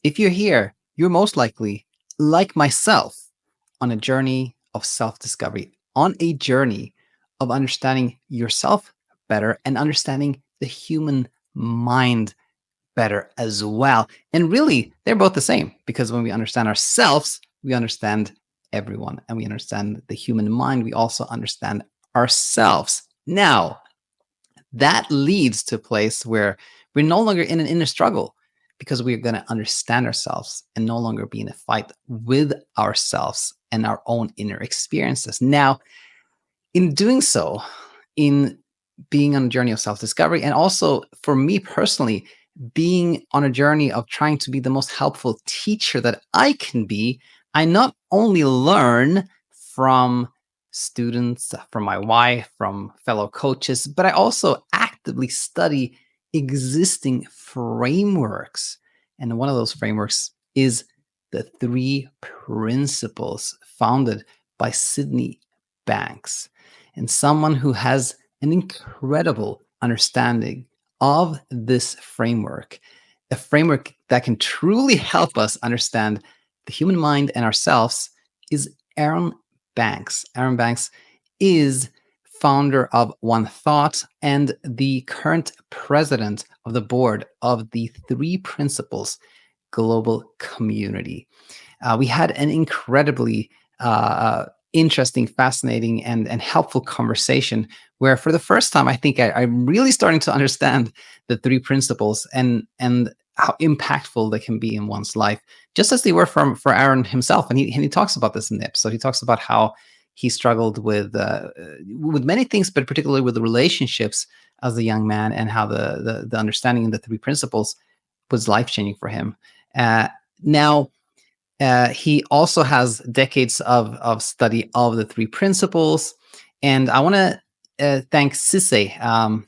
If you're here, you're most likely, like myself, on a journey of self-discovery, on a journey of understanding yourself better and understanding the human mind better as well. And really, they're both the same, because when we understand ourselves, we understand everyone, and we understand the human mind, we also understand ourselves. Now, that leads to a place where we're no longer in an inner struggle, because we're going to understand ourselves and no longer be in a fight with ourselves and our own inner experiences. Now, in doing so, in being on a journey of self-discovery, and also for me personally, being on a journey of trying to be the most helpful teacher that I can be, I not only learn from students, from my wife, from fellow coaches, but I also actively study existing frameworks. And one of those frameworks is the three principles founded by Sydney Banks, and someone who has an incredible understanding of this framework, a framework that can truly help us understand the human mind and ourselves, is Aaron Banks. Aaron Banks is founder of One Thought and the current president of the board of the Three Principles Global Community. We had an incredibly interesting, fascinating, and helpful conversation where, for the first time, I think I'm really starting to understand the three principles and how impactful they can be in one's life, just as they were for Aaron himself. And he talks about this in the episode. He talks about how he struggled with many things, but particularly with the relationships as a young man, and how the understanding of the three principles was life-changing for him. Now, he also has decades of study of the three principles. And I want to thank Sisse,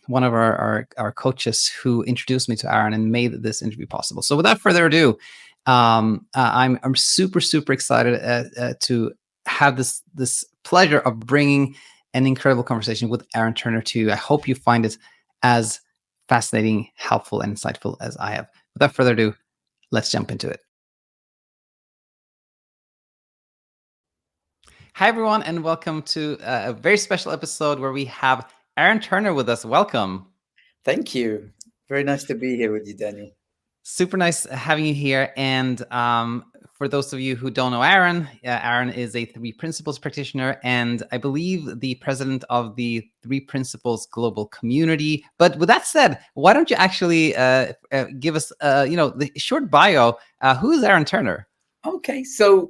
one of our coaches, who introduced me to Aaron and made this interview possible. So without further ado, I'm super, super excited to have this pleasure of bringing an incredible conversation with Aaron Turner to you. I hope you find it as fascinating, helpful, and insightful as I have. Without further ado, let's jump into it. Hi, everyone, and welcome to a very special episode where we have Aaron Turner with us. Welcome. Thank you. Very nice to be here with you, Daniel. Super nice having you here. And for those of you who don't know Aaron, Aaron is a Three Principles practitioner, and I believe the president of the Three Principles Global Community. But with that said, why don't you actually give us, the short bio? Who is Aaron Turner? Okay, so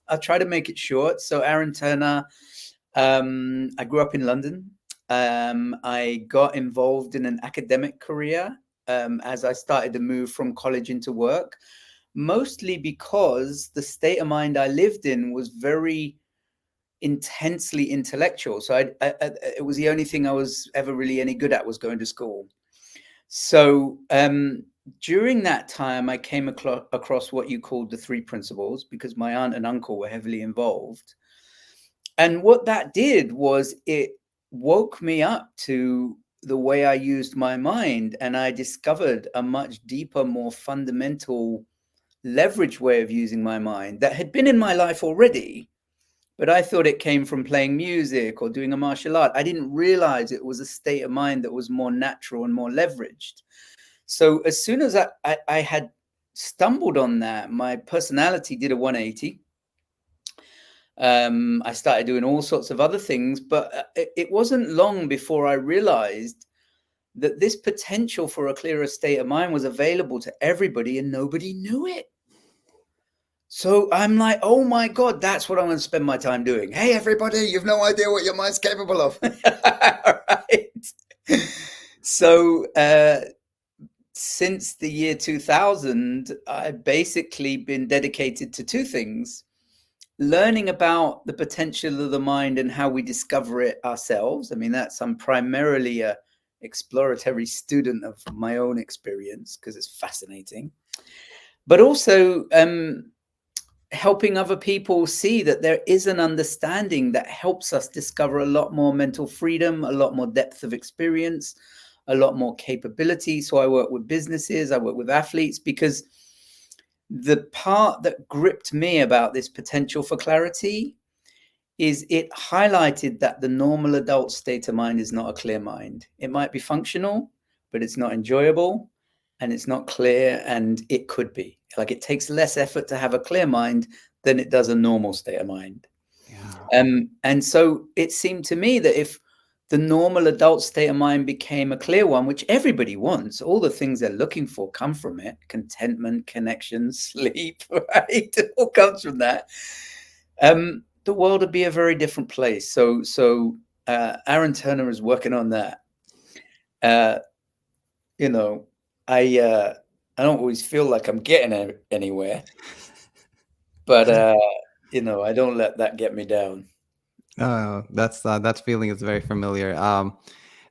I'll try to make it short. So Aaron Turner, I grew up in London. I got involved in an academic career as I started to move from college into work, mostly because the state of mind I lived in was very intensely intellectual. So it was the only thing I was ever really any good at, was going to school. So during that time, I came across what you called the three principles, because my aunt and uncle were heavily involved. And what that did was it woke me up to the way I used my mind. And I discovered a much deeper, more fundamental leverage way of using my mind that had been in my life already. But I thought it came from playing music or doing a martial art. I didn't realize it was a state of mind that was more natural and more leveraged. So as soon as I had stumbled on that, my personality did a 180. I started doing all sorts of other things, but it wasn't long before I realized that this potential for a clearer state of mind was available to everybody and nobody knew it. So I'm like, oh my God, that's what I'm going to spend my time doing. Hey, everybody, you've no idea what your mind's capable of. Right. So since the year 2000, I've basically been dedicated to two things: learning about the potential of the mind and how we discover it ourselves. I mean, I'm primarily a exploratory student of my own experience because it's fascinating, but also helping other people see that there is an understanding that helps us discover a lot more mental freedom, a lot more depth of experience, a lot more capability. So I work with businesses, I work with athletes, because The part that gripped me about this potential for clarity is it highlighted that the normal adult state of mind is not a clear mind. It might be functional, but it's not enjoyable and it's not clear, and it could be. Like, it takes less effort to have a clear mind than it does a normal state of mind. Yeah. And so it seemed to me that if the normal adult state of mind became a clear one, which everybody wants, all the things they're looking for come from it: contentment, connection, sleep, right? It all comes from that. The world would be a very different place. So Aaron Turner is working on that. You know, I don't always feel like I'm getting anywhere, but you know, I don't let that get me down. That feeling is very familiar.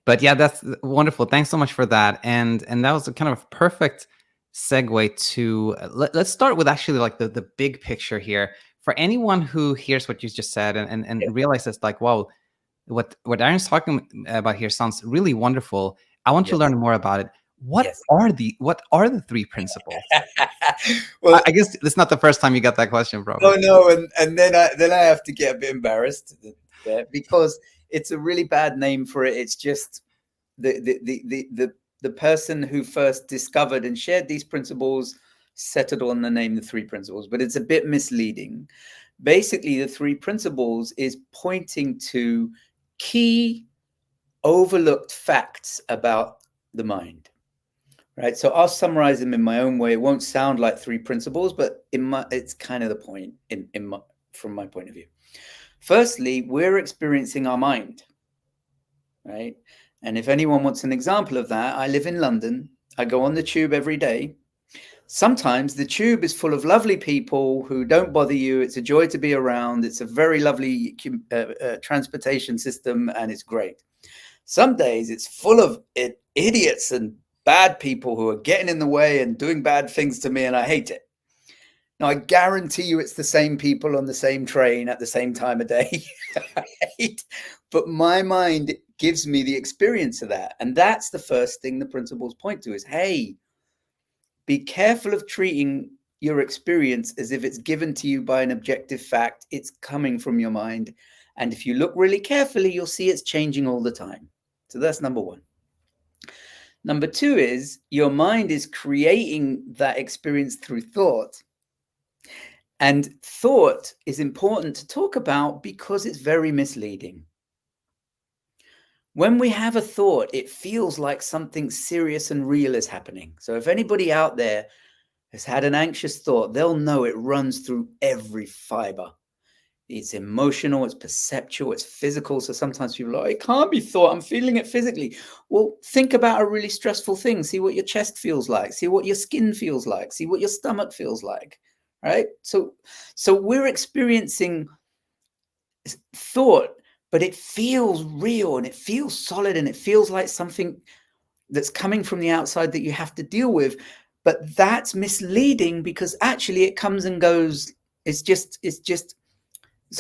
But yeah, that's wonderful. Thanks so much for that. And that was a kind of perfect segue to let's start with actually like the big picture here. For anyone who hears what you just said and Yeah. realizes like, wow, what Aaron's talking about here sounds really wonderful. I want to Yes. learn more about it. Yes. What are the three principles? Well, I guess it's not the first time you got that question, no, probably. no, and then I have to get a bit embarrassed there, because it's a really bad name for it. It's just the person who first discovered and shared these principles settled on the name the three principles, but it's a bit misleading. Basically, the three principles is pointing to key overlooked facts about the mind. Right. So I'll summarize them in my own way. It won't sound like three principles, but it's kind of the point from my point of view. Firstly, we're experiencing our mind, right? And if anyone wants an example of that, I live in London. I go on the tube every day. Sometimes the tube is full of lovely people who don't bother you. It's a joy to be around. It's a very lovely transportation system, and it's great. Some days it's full of idiots and bad people who are getting in the way and doing bad things to me, and I hate it. Now, I guarantee you it's the same people on the same train at the same time of day. Right? But my mind gives me the experience of that. And that's the first thing the principles point to is, hey, be careful of treating your experience as if it's given to you by an objective fact. It's coming from your mind. And if you look really carefully, you'll see it's changing all the time. So that's number one. Number two is your mind is creating that experience through thought. And thought is important to talk about because it's very misleading. When we have a thought, it feels like something serious and real is happening. So if anybody out there has had an anxious thought, they'll know it runs through every fiber. It's emotional, it's perceptual, it's physical. So sometimes people are like, it can't be thought, I'm feeling it physically. Well, think about a really stressful thing. See what your chest feels like. See what your skin feels like. See what your stomach feels like, right? So we're experiencing thought, but it feels real and it feels solid and it feels like something that's coming from the outside that you have to deal with. But that's misleading because actually it comes and goes. It's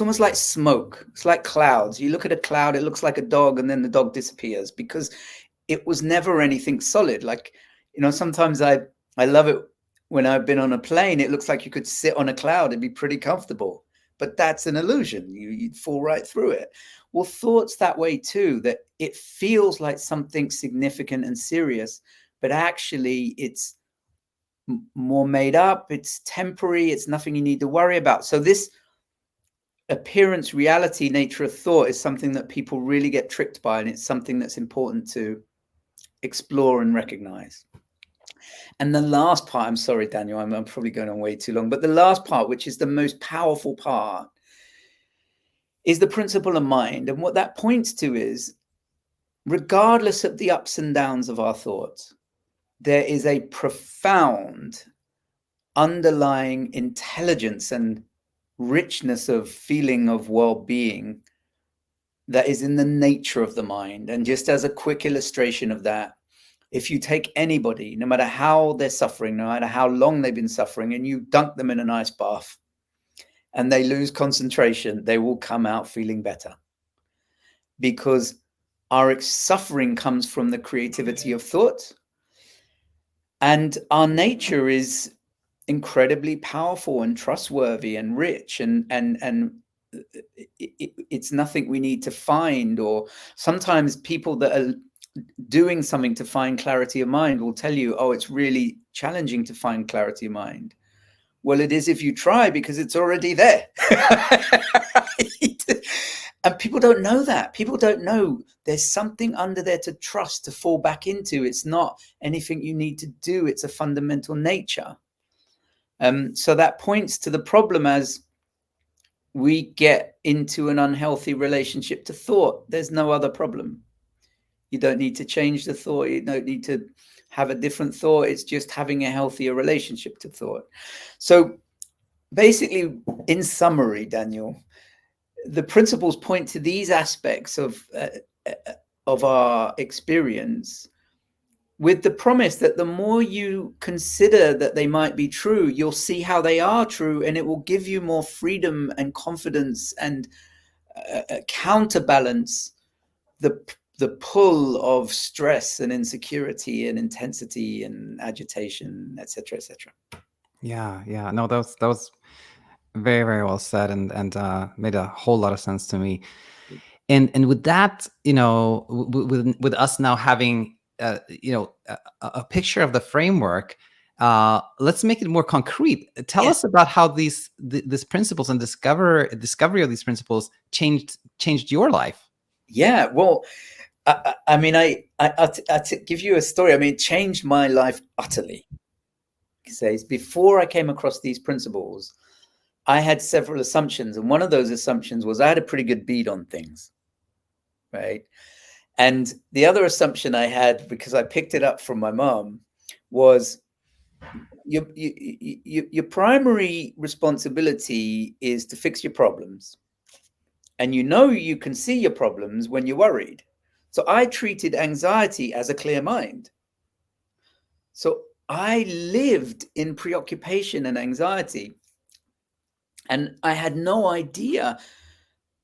almost like smoke. It's like clouds. You look at a cloud, it looks like a dog, and then the dog disappears because it was never anything solid. Like, sometimes I love it when I've been on a plane. It looks like you could sit on a cloud and be pretty comfortable, but that's an illusion. You'd fall right through it. Well, thought's that way too, that it feels like something significant and serious, but actually it's more made up. It's temporary. It's nothing you need to worry about. So this appearance reality nature of thought is something that people really get tricked by, and it's something that's important to explore and recognize. And the last part, I'm sorry, Daniel, I'm probably going on way too long, but the last part, which is the most powerful part, is the principle of mind. And what that points to is, regardless of the ups and downs of our thoughts, there is a profound underlying intelligence and richness of feeling of well-being that is in the nature of the mind. And just as a quick illustration of that, if you take anybody, no matter how they're suffering, no matter how long they've been suffering, and you dunk them in an ice bath and they lose concentration, they will come out feeling better, because our suffering comes from the creativity of thought. And our nature is incredibly powerful and trustworthy and rich, and it's nothing we need to find. Or sometimes people that are doing something to find clarity of mind will tell you, oh, it's really challenging to find clarity of mind. Well, it is if you try, because it's already there. And people don't know that. People don't know there's something under there to trust, to fall back into. It's not anything you need to do. It's a fundamental nature. So that points to the problem as we get into an unhealthy relationship to thought. There's no other problem. You don't need to change the thought. You don't need to have a different thought. It's just having a healthier relationship to thought. So basically, in summary, Daniel, the principles point to these aspects of our experience, with the promise that the more you consider that they might be true, you'll see how they are true, and it will give you more freedom and confidence and counterbalance the pull of stress and insecurity and intensity and agitation, etc., etc. Yeah. No, that was very, very well said, and made a whole lot of sense to me. And with that, with us now having a picture of the framework, let's make it more concrete. Tell us about how these principles and discovery of these principles changed your life. Yeah, well, I mean, I'll give you a story. I mean, it changed my life utterly. Because before I came across these principles, I had several assumptions, and one of those assumptions was I had a pretty good bead on things, right? And the other assumption I had, because I picked it up from my mom, was your primary responsibility is to fix your problems. And you can see your problems when you're worried. So I treated anxiety as a clear mind. So I lived in preoccupation and anxiety. And I had no idea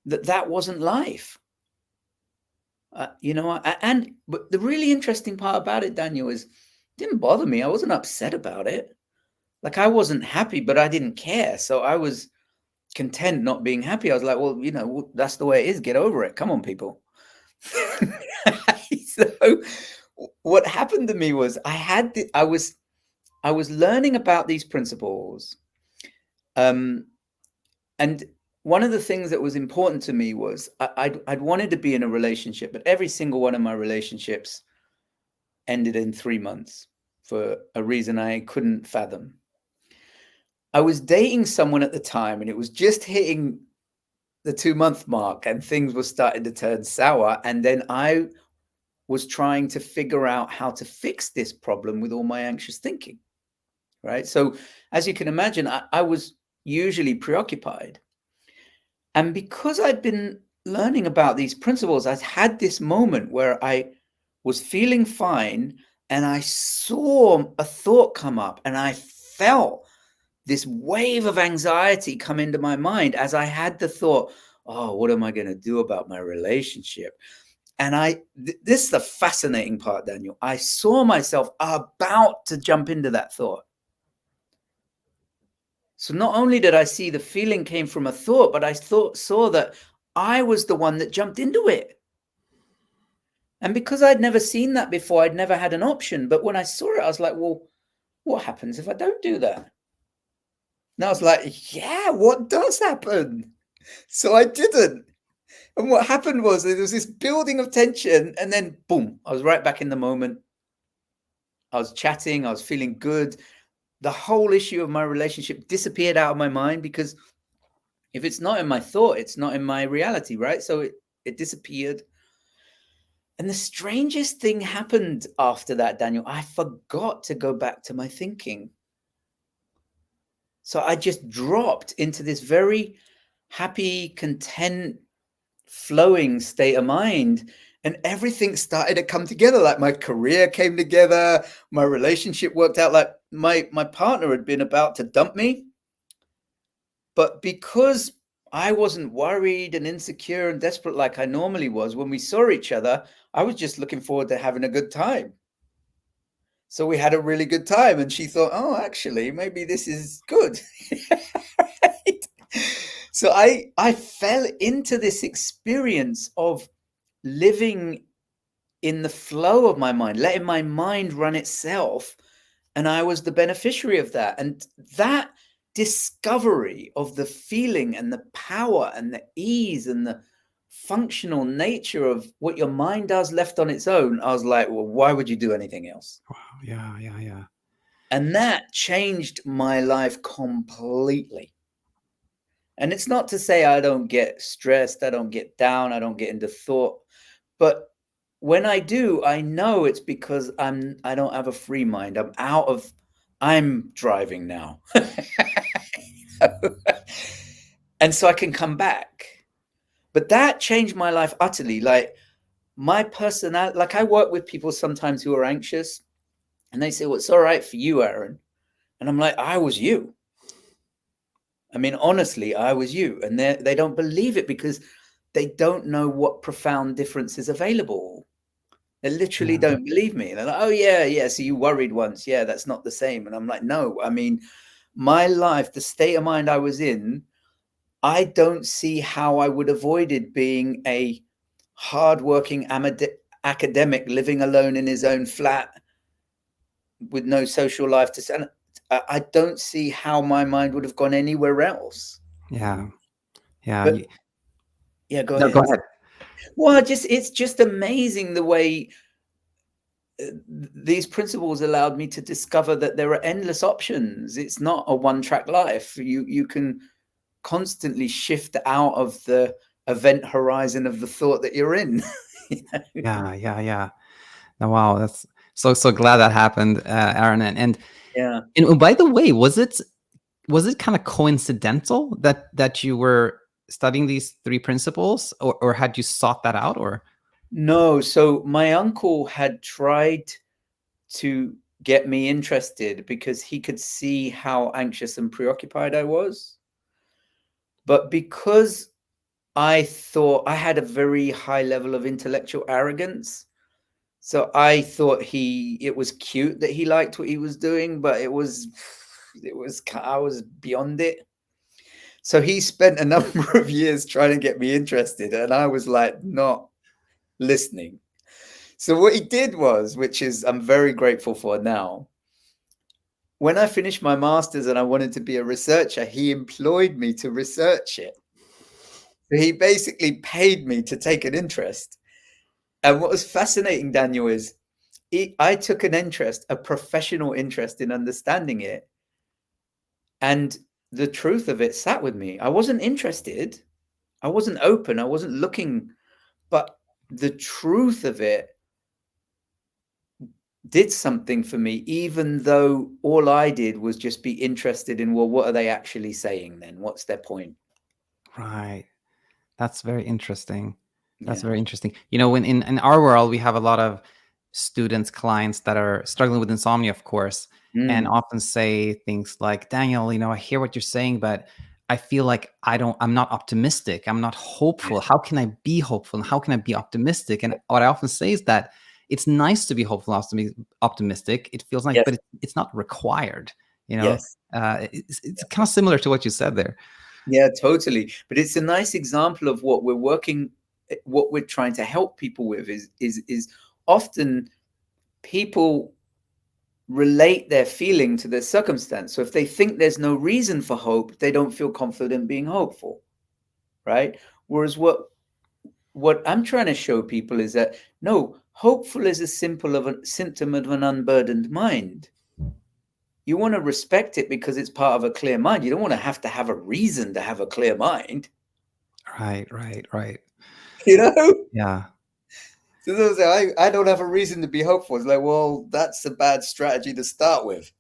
that that wasn't life. But the really interesting part about it, Daniel, is it didn't bother me. I wasn't upset about it. Like, I wasn't happy, but I didn't care. So I was content not being happy. I was like, well, that's the way it is. Get over it. Come on, people. So what happened to me was I was learning about these principles. And one of the things that was important to me was I'd wanted to be in a relationship, but every single one of my relationships ended in 3 months for a reason I couldn't fathom. I was dating someone at the time, and it was just hitting the 2-month mark, and things were starting to turn sour. And then I was trying to figure out how to fix this problem with all my anxious thinking, right? So as you can imagine, I was usually preoccupied. And because I'd been learning about these principles, I had this moment where I was feeling fine, and I saw a thought come up, and I felt this wave of anxiety come into my mind as I had the thought, oh, what am I going to do about my relationship? And this is the fascinating part, Daniel. I saw myself about to jump into that thought. So not only did I see the feeling came from a thought, but I saw that I was the one that jumped into it. And because I'd never seen that before, I'd never had an option. But when I saw it, I was like, well, what happens if I don't do that? And I was like, yeah, what does happen? So I didn't. And what happened was there was this building of tension, and then boom, I was right back in the moment. I was chatting, I was feeling good. The whole issue of my relationship disappeared out of my mind, because if it's not in my thought, it's not in my reality, right? So it disappeared. And the strangest thing happened after that, Daniel. I forgot to go back to my thinking. So I just dropped into this very happy, content, flowing state of mind, and everything started to come together. Like, my career came together, my relationship worked out. Like, my partner had been about to dump me, but because I wasn't worried and insecure and desperate like I normally was when we saw each other, I was just looking forward to having a good time. So we had a really good time, and she thought, oh, actually, maybe this is good. Right? So I fell into this experience of living in the flow of my mind, letting my mind run itself. And I was the beneficiary of that. And that discovery of the feeling and the power and the ease and the functional nature of what your mind does left on its own, I was like, well, why would you do anything else? Wow. Yeah. Yeah. Yeah. And that changed my life completely. And it's not to say I don't get stressed, I don't get down, I don't get into thought, but when I do, I know it's because I don't have a free mind. I'm driving now. And so I can come back. But that changed my life utterly. Like my personality, like I work with people sometimes who are anxious and they say, well, it's all right for you, Aaron. And I'm like, I was you. I mean, honestly, I was you. And they don't believe it because they don't know what profound difference is available. They literally Yeah. don't believe me. They're like, oh, yeah, yeah. So you worried once. Yeah, that's not the same. And I'm like, no, I mean, my life, the state of mind I was in, I don't see how I would avoided being a hardworking academic living alone in his own flat with no social life to send. I don't see how my mind would have gone anywhere else. Yeah. Yeah. But yeah, go No, go ahead. ahead. Well, it's just amazing the way these principles allowed me to discover that there are endless options. It's not a one-track life. You can constantly shift out of the event horizon of the thought that you're in. You know? Yeah. Yeah. Yeah. No, wow. That's so glad that happened, Aaron. Yeah. And by the way, was it kind of coincidental that you were studying these three principles, or had you sought that out, or? No, so my uncle had tried to get me interested because he could see how anxious and preoccupied I was. But because I thought I had a very high level of intellectual arrogance, so I thought it was cute that he liked what he was doing, but I was beyond it. So he spent a number of years trying to get me interested, and I was like not listening. So what he did was, which is I'm very grateful for now, when I finished my master's and I wanted to be a researcher, he employed me to research it. So he basically paid me to take an interest. And what was fascinating, Daniel, is I took an interest, a professional interest in understanding it. And the truth of it sat with me. I wasn't interested. I wasn't open. I wasn't looking. But the truth of it did something for me, even though all I did was just be interested in, well, what are they actually saying then? What's their point? Right. That's very interesting. That's Yeah. very interesting. When in our world, we have a lot of students, clients that are struggling with insomnia, of course, and Mm. often say things like, Daniel, I hear what you're saying, but I feel like I'm not optimistic. I'm not hopeful. How can I be hopeful? And how can I be optimistic? And what I often say is that it's nice to be hopeful, optimistic. It feels nice, Yes. but it's not required. Yes. It's kind of similar to what you said there. Yeah, totally. But it's a nice example of what we're trying to help people with is often people relate their feeling to their circumstance. So if they think there's no reason for hope, they don't feel confident being hopeful, right? Whereas what I'm trying to show people is that no, hopeful is a symptom of an unburdened mind. You want to respect it because it's part of a clear mind. You don't want to have a reason to have a clear mind. Right, right, right. You know? Yeah. So those say, I don't have a reason to be hopeful. It's like, well, that's a bad strategy to start with.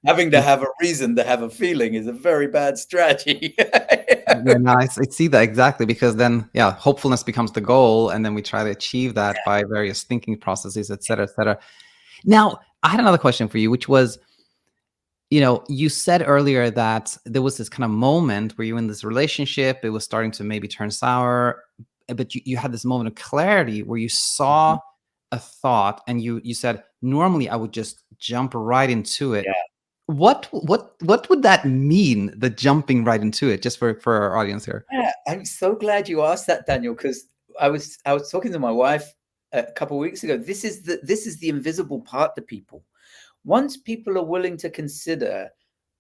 Having to have a reason to have a feeling is a very bad strategy. Yeah, no, I see that exactly, because then, yeah, hopefulness becomes the goal, and then we try to achieve that by various thinking processes, et cetera, et cetera. Now, I had another question for you, which was, you said earlier that there was this kind of moment where you were in this relationship, it was starting to maybe turn sour, but you had this moment of clarity where you saw a thought, and you said, normally I would just jump right into it. Yeah. What would that mean, the jumping right into it, just for our audience here? Yeah, I'm so glad you asked that, Daniel, because I was talking to my wife a couple of weeks ago. This is the invisible part to people. Once people are willing to consider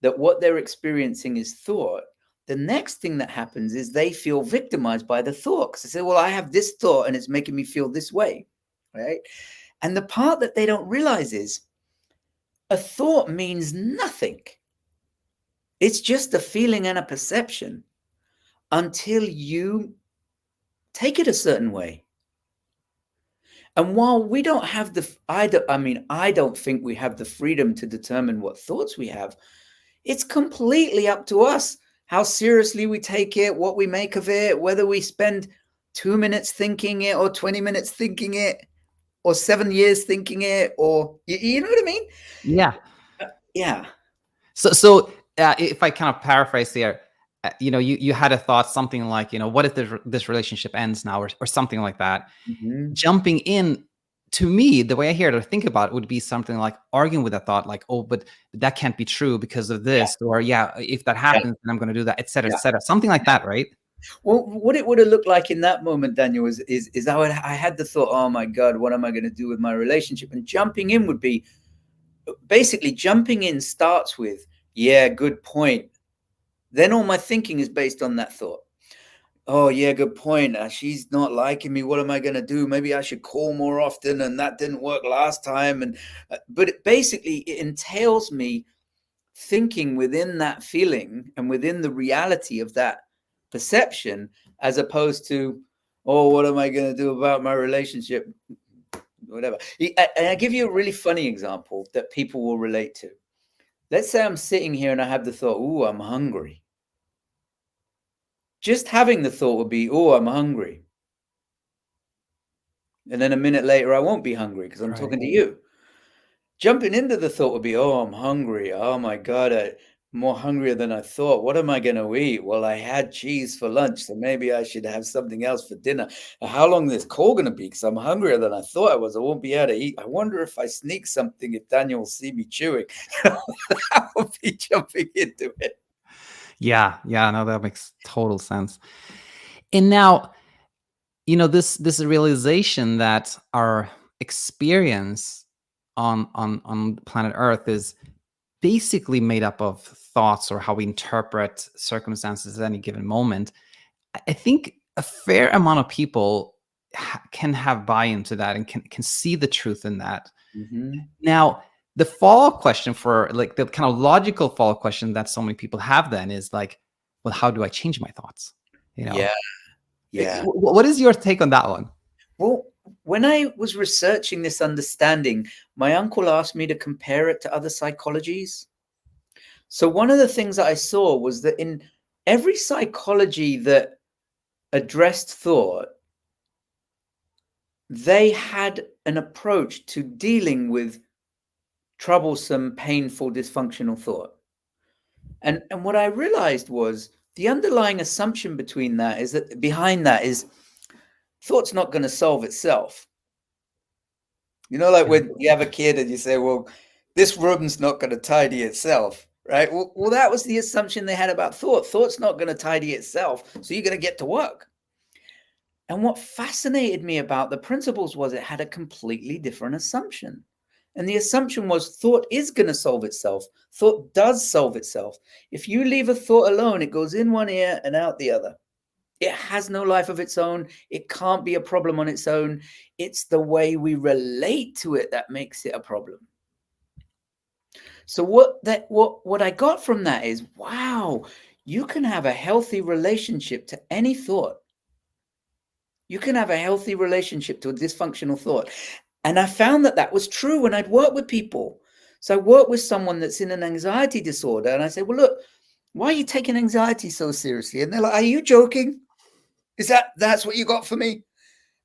that what they're experiencing is thought, the next thing that happens is they feel victimized by the thought, because they say, well, I have this thought and it's making me feel this way, right? And the part that they don't realize is a thought means nothing. It's just a feeling and a perception until you take it a certain way. And while we don't have I don't think we have the freedom to determine what thoughts we have. It's completely up to us how seriously we take it, what we make of it, whether we spend 2 minutes thinking it or 20 minutes thinking it or 7 years thinking it, or you know what I mean? Yeah. Yeah. So if I kind of paraphrase here, you had a thought, something like, what if this relationship ends now, or something like that. Mhm. Jumping in, to me, the way I hear it or think about it would be something like arguing with that thought, like, oh, but that can't be true because of Yeah. this, or yeah, if that Yeah. happens, then I'm going to do that, etc., Yeah. etc., something like that, right? Well, what it would have looked like in that moment, Daniel, is I had the thought, oh my God, what am I going to do with my relationship? And jumping in would be basically jumping in starts with, yeah, good point. Then all my thinking is based on that thought. Oh, yeah, good point. She's not liking me. What am I going to do? Maybe I should call more often. And that didn't work last time. And but it entails me thinking within that feeling and within the reality of that perception, as opposed to, oh, what am I going to do about my relationship? Whatever. And I give you a really funny example that people will relate to. Let's say I'm sitting here and I have the thought, oh, I'm hungry. Just having the thought would be, oh, I'm hungry. And then a minute later, I won't be hungry because I'm talking to you. Jumping into the thought would be, oh, I'm hungry. Oh my God, I'm more hungrier than I thought. What am I going to eat? Well, I had cheese for lunch, so maybe I should have something else for dinner. How long is this call going to be? Because I'm hungrier than I thought I was. I won't be able to eat. I wonder if I sneak something, if Daniel will see me chewing. That would be jumping into it. Yeah, no, that makes total sense. And now, this realization that our experience on planet Earth is basically made up of thoughts, or how we interpret circumstances at any given moment. I think a fair amount of people can have buy-in to that, and can see the truth in that. Mhm. Now, the follow-up question, for like the kind of logical follow-up question that so many people have then, is like, well, how do I change my thoughts? Yeah, yeah. What is your take on that one? Well, when I was researching this understanding, my uncle asked me to compare it to other psychologies. So one of the things that I saw was that in every psychology that addressed thought, they had an approach to dealing with troublesome, painful, dysfunctional thought. And what I realized was the underlying assumption behind that is thought's not going to solve itself. You know, like when you have a kid and you say, well, this room's not going to tidy itself, right? Well, that was the assumption they had about thought. Thought's not going to tidy itself, so you're going to get to work. And what fascinated me about the principles was it had a completely different assumption. And the assumption was thought is going to solve itself. Thought does solve itself. If you leave a thought alone, it goes in one ear and out the other. It has no life of its own. It can't be a problem on its own. It's the way we relate to it that makes it a problem. So what I got from that is, wow, you can have a healthy relationship to any thought. You can have a healthy relationship to a dysfunctional thought. And I found that was true when I'd work with people. So I work with someone that's in an anxiety disorder, and I say, well, look, why are you taking anxiety so seriously? And they're like, are you joking? That's what you got for me?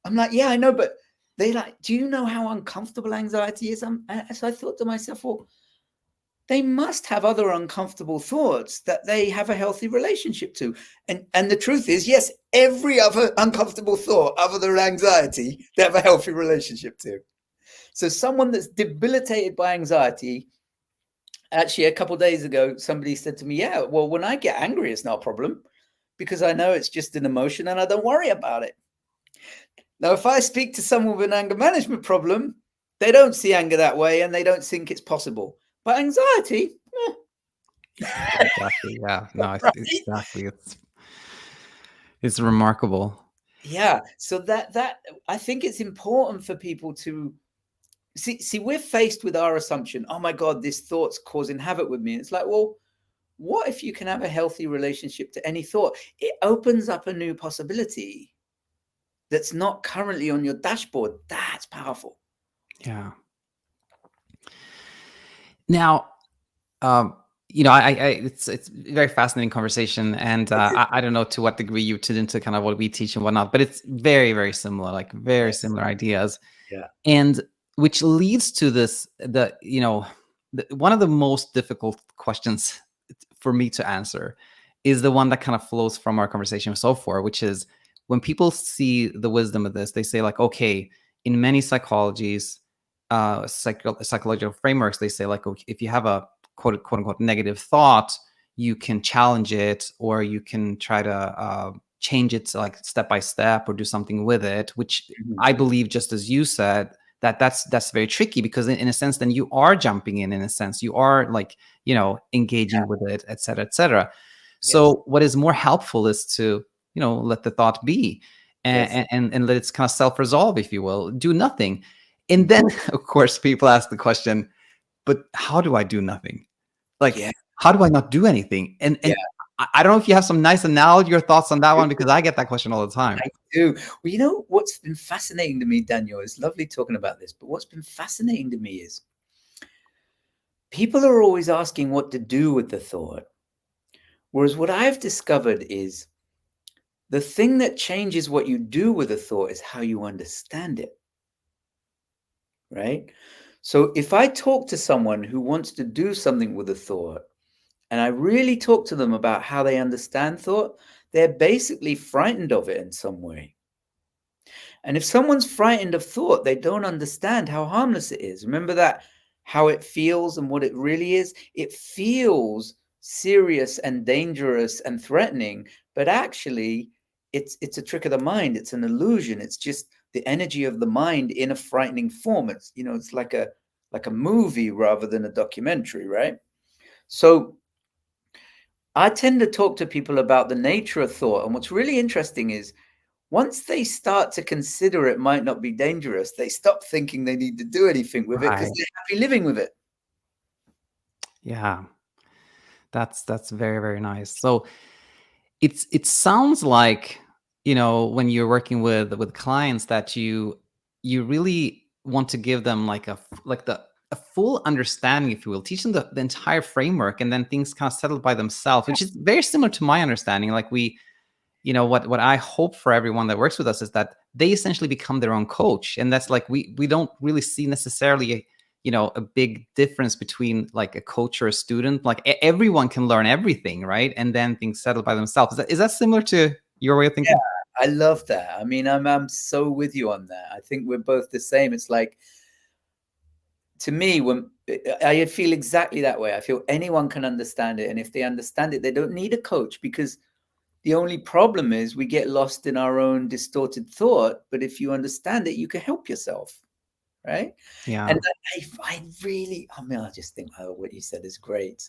I'm like, yeah, I know, but they like, do you know how uncomfortable anxiety is? So I thought to myself, well, they must have other uncomfortable thoughts that they have a healthy relationship to. And the truth is, yes, every other uncomfortable thought other than anxiety, they have a healthy relationship to. So someone that's debilitated by anxiety, actually a couple of days ago, somebody said to me, yeah, well, when I get angry, it's not a problem because I know it's just an emotion and I don't worry about it. Now, if I speak to someone with an anger management problem, they don't see anger that way and they don't think it's possible. But anxiety, Exactly. Yeah. No, right? exactly. It's remarkable. Yeah. So that I think it's important for people to see we're faced with our assumption, oh my God, this thought's causing havoc with me. It's like, well, what if you can have a healthy relationship to any thought? It opens up a new possibility that's not currently on your dashboard. That's powerful. Yeah. Now, um, it's a very fascinating conversation, and I don't know to what degree you tuned into kind of what we teach and whatnot, but it's very, very similar, like very Yes. similar ideas, Yeah. and which leads to one of the most difficult questions for me to answer is the one that kind of flows from our conversation so far, which is when people see the wisdom of this, they say like, okay, in many psychologies, psychological frameworks, they say like, okay, if you have a quote unquote negative thought, you can challenge it or you can try to change it like step by step or do something with it, which Mhm. I believe, just as you said, that's very tricky because in a sense, then you are jumping in a sense, you are like, engaging with it, et cetera, et cetera. Yes. So what is more helpful is to, let the thought be Yes. and let it kind of self-resolve, if you will, do nothing. And Mhm. then, of course, people ask the question, but how do I do nothing? Like, Yeah. how do I not do anything? And Yeah. I don't know if you have some nice analogy or thoughts on that one, because I get that question all the time. I do. Well, you know what's been fascinating to me, Daniel, it's lovely talking about this, but what's been fascinating to me is people are always asking what to do with the thought. Whereas what I've discovered is the thing that changes what you do with a thought is how you understand it, right? So if I talk to someone who wants to do something with a thought, and I really talk to them about how they understand thought, they're basically frightened of it in some way. And if someone's frightened of thought, they don't understand how harmless it is. Remember that how it feels and what it really is? It feels serious and dangerous and threatening, but actually it's a trick of the mind. It's an illusion. It's just the energy of the mind in a frightening form. It's it's like a movie rather than a documentary, right? So I tend to talk to people about the nature of thought. And what's really interesting is once they start to consider it might not be dangerous, they stop thinking they need to do anything with it because Right. they're happy living with it. Yeah. That's very, very nice. So it sounds like, when you're working with clients, that you really want to give them like a full understanding, if you will, teach them the entire framework, and then things kind of settle by themselves, which is very similar to my understanding. Like what I hope for everyone that works with us is that they essentially become their own coach. And that's like, we don't really see necessarily a big difference between like a coach or a student. Like everyone can learn everything, right? And then things settle by themselves. Is that similar to your way of Yeah, thinking? I love that. I mean, I'm so with you on that. I think we're both the same. It's like to me, when I feel exactly that way. I feel anyone can understand it, and if they understand it, they don't need a coach because the only problem is we get lost in our own distorted thought. But if you understand it, you can help yourself, right? And Yeah. I really, I mean, I just think what you said is great.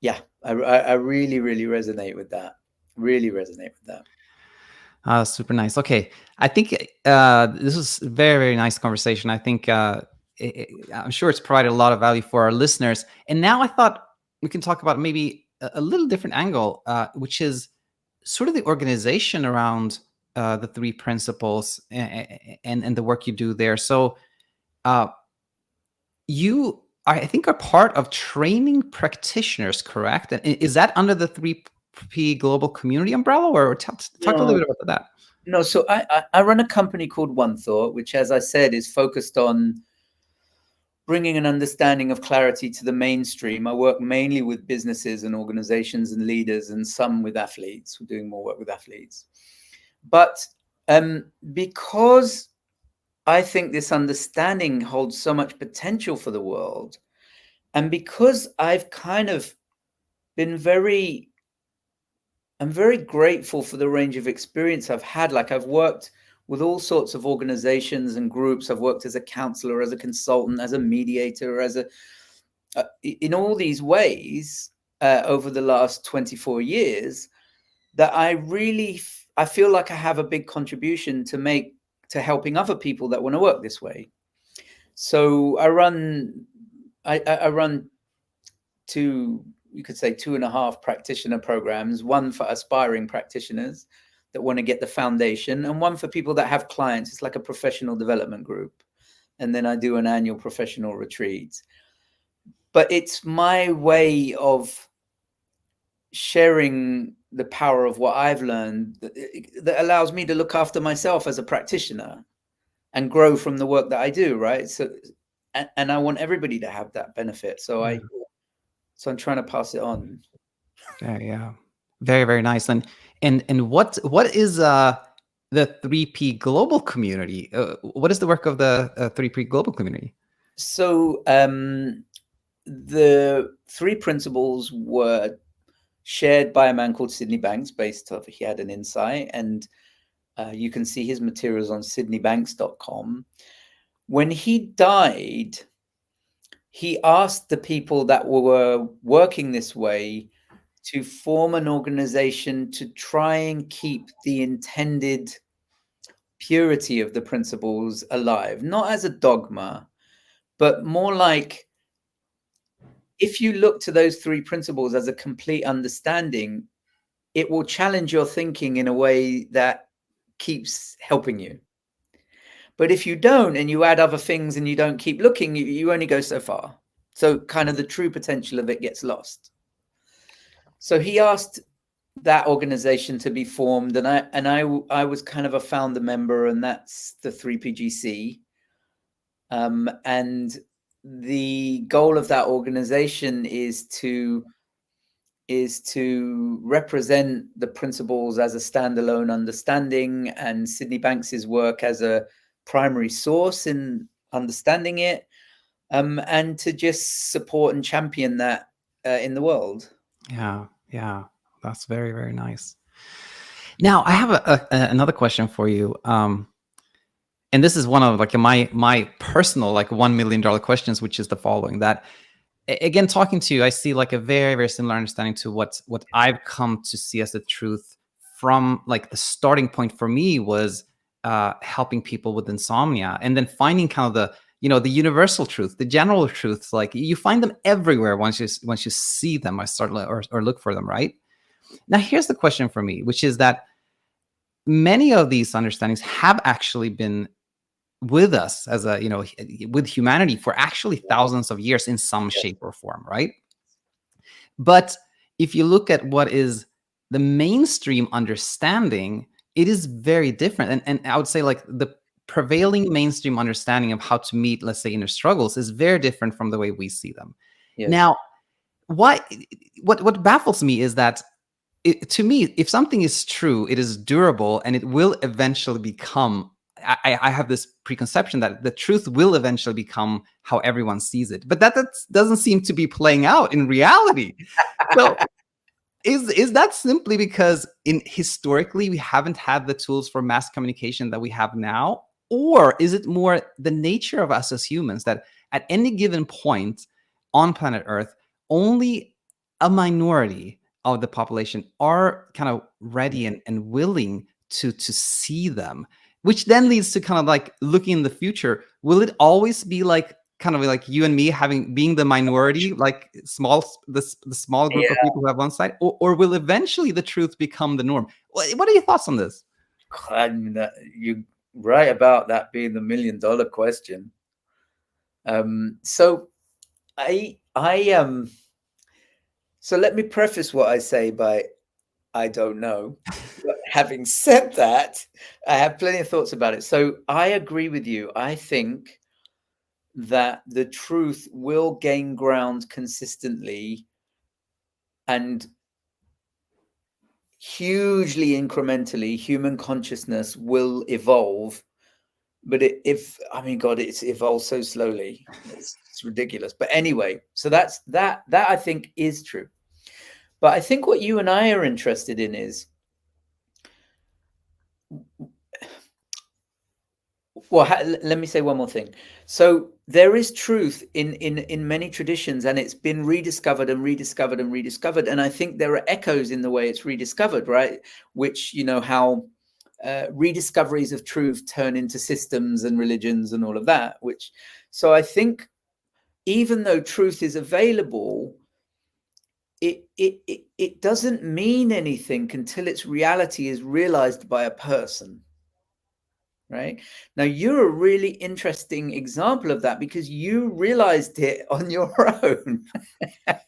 Yeah, I really, really resonate with that. Really resonate with that. Super nice. Okay. I think this was a very, very nice conversation. I think I'm sure it's provided a lot of value for our listeners. And now I thought we can talk about maybe a little different angle, which is sort of the organization around the three principles and the work you do there. So uh, you, I think, are part of training practitioners, correct? And is that under the 3P Global Community umbrella, or talk a little No, bit about that? no. So I run a company called One Thought, which, as I said, is focused on bringing an understanding of clarity to the mainstream. I work mainly with businesses and organizations and leaders, and some with athletes. We're doing more work with athletes, but because I think this understanding holds so much potential for the world. And because I've kind of been I'm very grateful for the range of experience I've had. Like, I've worked with all sorts of organizations and groups. I've worked as a counselor, as a consultant, as a mediator, as a in all these ways over the last 24 years, that I feel like I have a big contribution to make to helping other people that want to work this way. So I run two, you could say 2.5 practitioner programs, one for aspiring practitioners that want to get the foundation, and one for people that have clients. It's like a professional development group. And then I do an annual professional retreat. But it's my way of sharing the power of what I've learned that allows me to look after myself as a practitioner and grow from the work that I do, right? So, and I want everybody to have that benefit. So I'm trying to pass it on. Yeah. Very, very nice. And what is the 3P global community? What is the work of the 3P global community? So the 3 principles were shared by a man called Sydney Banks, based off, he had an insight, and you can see his materials on sydneybanks.com. When he died, he asked the people that were working this way to form an organization to try and keep the intended purity of the principles alive, not as a dogma, but more like, if you look to those 3 principles as a complete understanding, it will challenge your thinking in a way that keeps helping you. But if you don't, and you add other things and you don't keep looking, you only go so far. So kind of the true potential of it gets lost. So he asked that organization to be formed, and I was kind of a founder member, and that's the 3PGC. And the goal of that organization is to represent the principles as a standalone understanding, and Sydney Banks's work as a primary source in understanding it, and to just support and champion that in the world. Yeah, that's very, very nice. Now, I have another question for you. And this is one of like my personal like $1 million questions, which is the following: that again, talking to you, I see like a very, very similar understanding to what I've come to see as the truth. From like the starting point for me was helping people with insomnia, and then finding kind of the the universal truth, the general truths. Like you find them everywhere once you see them, or look for them. Right now, here's the question for me, which is that many of these understandings have actually been with us as a with humanity for actually thousands of years in some Yes. shape or form, right? But if you look at what is the mainstream understanding, it is very different. And I would say like the prevailing mainstream understanding of how to meet, let's say, inner struggles is very different from the way we see them. Yes. Now, why what baffles me is that to me, if something is true, it is durable and it will eventually become. I have this preconception that the truth will eventually become how everyone sees it, but that doesn't seem to be playing out in reality. So, is that simply because historically we haven't had the tools for mass communication that we have now, or is it more the nature of us as humans that at any given point on planet Earth, only a minority of the population are kind of ready and willing to see them, which then leads to kind of like looking in the future. Will it always be like kind of like you and me being the minority, like the small group of Yeah. people who have one side, or will eventually the truth become the norm? What are your thoughts on this? I mean, you're right about that being the $1 million question. So so let me preface what I say by I don't know. But having said that, I have plenty of thoughts about it. So I agree with you. I think that the truth will gain ground consistently and hugely incrementally. Human consciousness will evolve but I mean, God, it's evolved so slowly. It's ridiculous. But anyway, so that I think is true. But I think what you and I are interested in is, well, let me say one more thing. So there is truth in many traditions, and it's been rediscovered and rediscovered and rediscovered. And I think there are echoes in the way it's rediscovered, right? Which, you know, how rediscoveries of truth turn into systems and religions and all of that. Which, so I think even though truth is available, it doesn't mean anything until its reality is realized by a person. Right now, you're a really interesting example of that because you realized it on your own.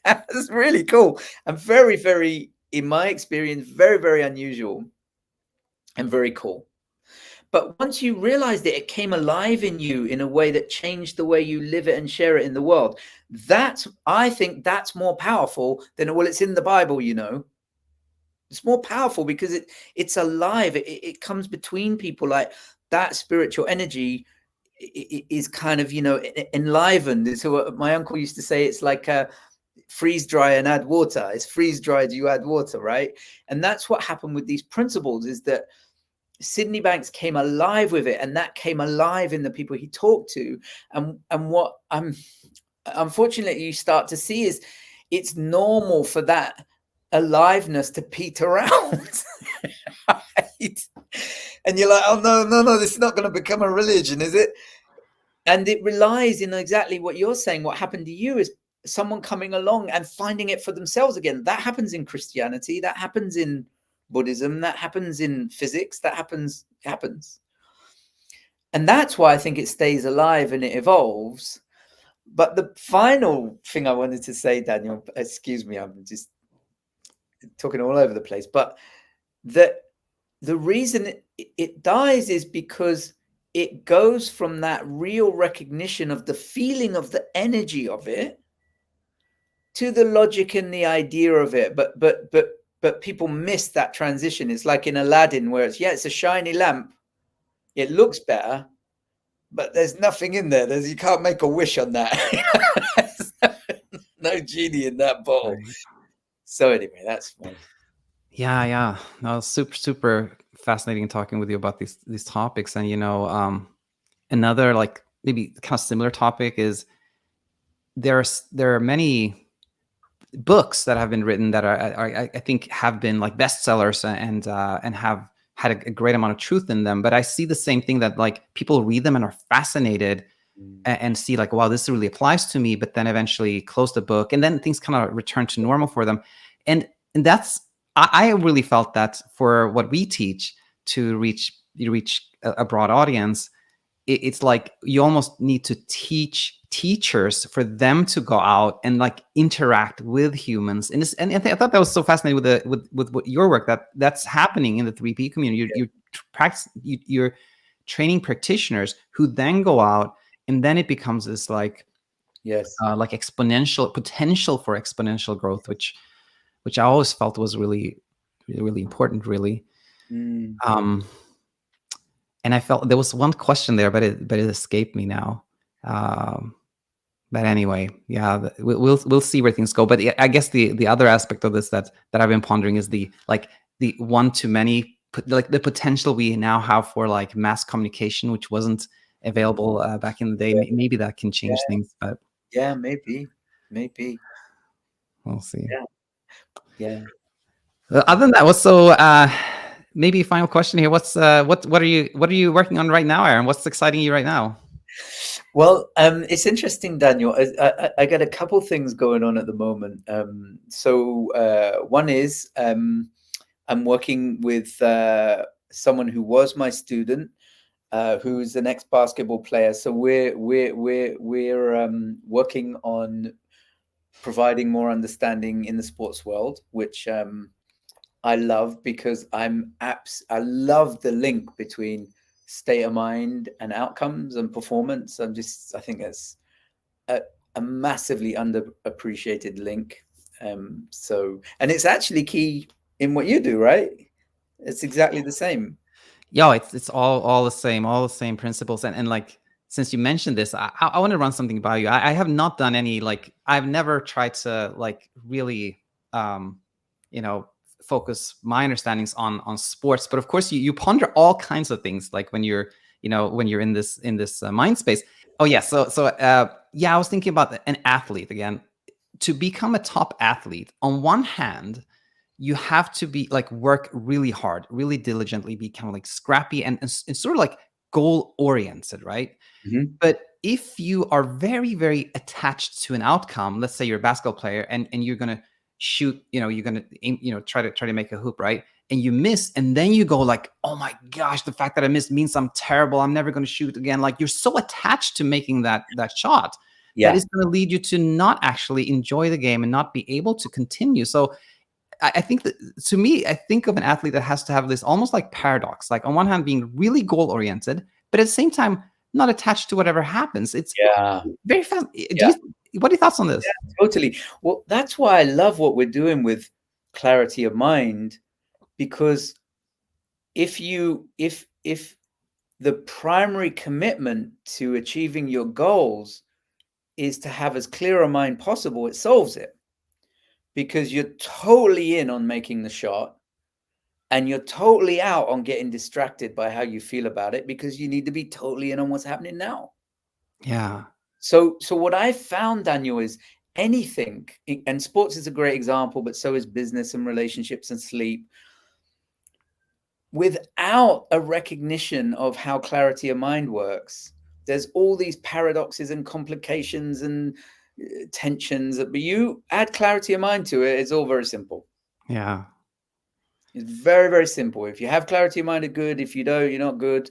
That's really cool and very, very, in my experience, very, very unusual and very cool. But once you realized it, it came alive in you in a way that changed the way you live it and share it in the world. I think that's more powerful than, well, it's in the Bible, you know. It's more powerful because it's alive. It comes between people. Like, that spiritual energy is kind of, you know, enlivened. So my uncle used to say, it's like a freeze dry and add water. It's freeze dried, you add water, right? And that's what happened with these principles, is that Sydney Banks came alive with it, and that came alive in the people he talked to. And what unfortunately you start to see is it's normal for that aliveness to peter out. Right? And you're like, oh no, this is not going to become a religion, is it? And it relies in exactly what you're saying. What happened to you is someone coming along and finding it for themselves again. That happens in Christianity, that happens in Buddhism, that happens in physics, that happens. And that's why I think it stays alive and it evolves. But the final thing I wanted to say, Daniel, excuse me, I'm just talking all over the place, but the reason it dies is because it goes from that real recognition of the feeling of the energy of it to the logic and the idea of it. But people miss that transition. It's like in Aladdin, where it's a shiny lamp, it looks better, but there's nothing in there. You can't make a wish on that. No genie in that bowl. Right. So anyway, that's fine. Yeah. No, super fascinating talking with you about these topics. And, you know, another, like, maybe kind of similar topic is there are many books that have been written that I think have been like bestsellers and have had a great amount of truth in them. But I see the same thing, that like people read them and are fascinated and see like, wow, this really applies to me, but then eventually close the book, and then things kind of return to normal for them. And that's, I really felt that for what we teach to reach a broad audience, it's like you almost need to teach teachers for them to go out and like interact with humans. And I thought that was so fascinating with what your work, that's happening in the 3P community. You're training practitioners who then go out, and then it becomes this like, like exponential potential for exponential growth, which I always felt was really, really, really important, really. And I felt there was one question there, but it escaped me now. But anyway, yeah, we'll see where things go. But I guess the other aspect of this that I've been pondering is the one to many, like the potential we now have for like mass communication, which wasn't available back in the day. Maybe that can change things. But yeah, maybe we'll see. Yeah. Other than that, what's so? Maybe final question here. What are you working on right now, Aaron? What's exciting you right now? Well, it's interesting, Daniel. I got a couple things going on at the moment. So one is I'm working with someone who was my student, who's an ex-basketball player. So we're working on providing more understanding in the sports world, which I love, because I love the link between state of mind and outcomes and performance. I think that's a massively underappreciated link. So, and it's actually key in what you do, right? It's exactly the same. Yo, it's all the same principles. And like, since you mentioned this, I want to run something by you. I have not done any, like, I've never tried to like really you know, focus my understandings on sports, but of course you ponder all kinds of things, like when you're, you know, when you're in this mind space. Oh yeah, yeah, I was thinking about an athlete again. To become a top athlete, on one hand, you have to be like work really hard, really diligently, be kind of like scrappy and sort of like goal oriented, right? Mhm. But if you are very, very attached to an outcome, let's say you're a basketball player and you're gonna shoot, you know, you're gonna aim, you know, try to make a hoop, right? And you miss, and then you go like, oh my gosh, the fact that I missed means I'm terrible. I'm never gonna shoot again. Like, you're so attached to making that shot that Yeah. is gonna lead you to not actually enjoy the game and not be able to continue. So I think that, to me, I think of an athlete that has to have this almost like paradox. Like, on one hand, being really goal oriented, but at the same time, not attached to whatever happens. It's Yeah. very fast. Do Yeah. you? What are your thoughts on this? Totally. Well, that's why I love what we're doing with clarity of mind, because if the primary commitment to achieving your goals is to have as clear a mind possible, it solves it, because you're totally in on making the shot and you're totally out on getting distracted by how you feel about it, because you need to be totally in on what's happening now. Yeah, So what I found, Daniel, is anything, and sports is a great example, but so is business and relationships and sleep. Without a recognition of how clarity of mind works, there's all these paradoxes and complications and tensions. But you add clarity of mind to it, it's all very simple. yeah, It's very, very simple. If you have clarity of mind, it's good. If you don't, you're not good.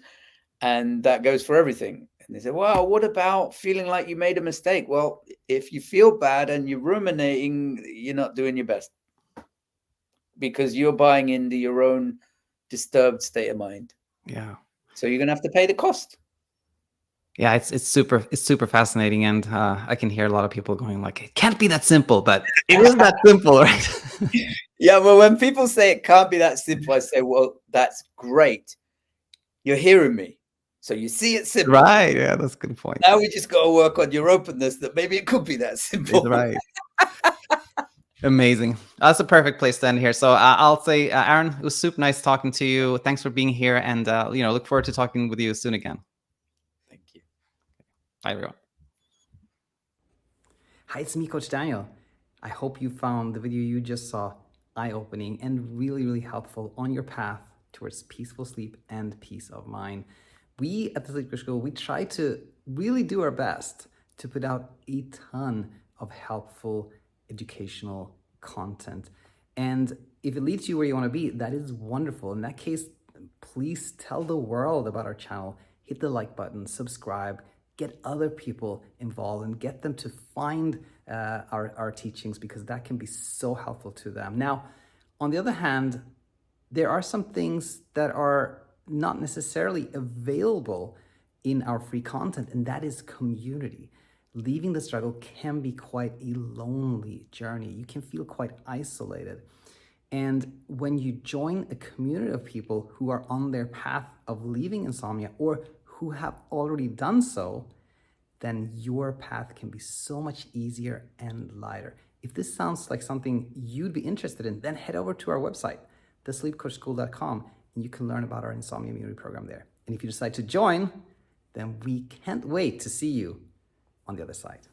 And that goes for everything. And they say, well, what about feeling like you made a mistake? Well, if you feel bad and you're ruminating, you're not doing your best, because you're buying into your own disturbed state of mind. yeah, So you're going to have to pay the cost. yeah. It's super fascinating, and I can hear a lot of people going like, "It can't be that simple," but it is that simple, right? Yeah, well, when people say it can't be that simple, I say, well, that's great. You're hearing me. So you see it's simple. Right? Yeah, that's a good point. Now we just got to work on your openness that maybe it could be that It's simple. right. Amazing. That's a perfect place to end here. So I'll say, Aaron, it was super nice talking to you. Thanks for being here, and you know, look forward to talking with you soon again. Thank you. Bye, everyone. Hi, it's me, Coach Daniel. I hope you found the video you just saw eye-opening and really, really helpful on your path towards peaceful sleep and peace of mind. We at the Sleep Coach School, we try to really do our best to put out a ton of helpful educational content. And if it leads you where you want to be, that is wonderful. In that case, please tell the world about our channel. Hit the like button, subscribe, get other people involved, and get them to find our teachings, because that can be so helpful to them. Now, on the other hand, there are some things that are not necessarily available in our free content, and that is community. Leaving the struggle can be quite a lonely journey. You can feel quite isolated. And when you join a community of people who are on their path of leaving insomnia, or who have already done so, then your path can be so much easier and lighter. If this sounds like something you'd be interested in, then head over to our website, thesleepcoachschool.com, and you can learn about our Insomnia Immunity program there. And if you decide to join, then we can't wait to see you on the other side.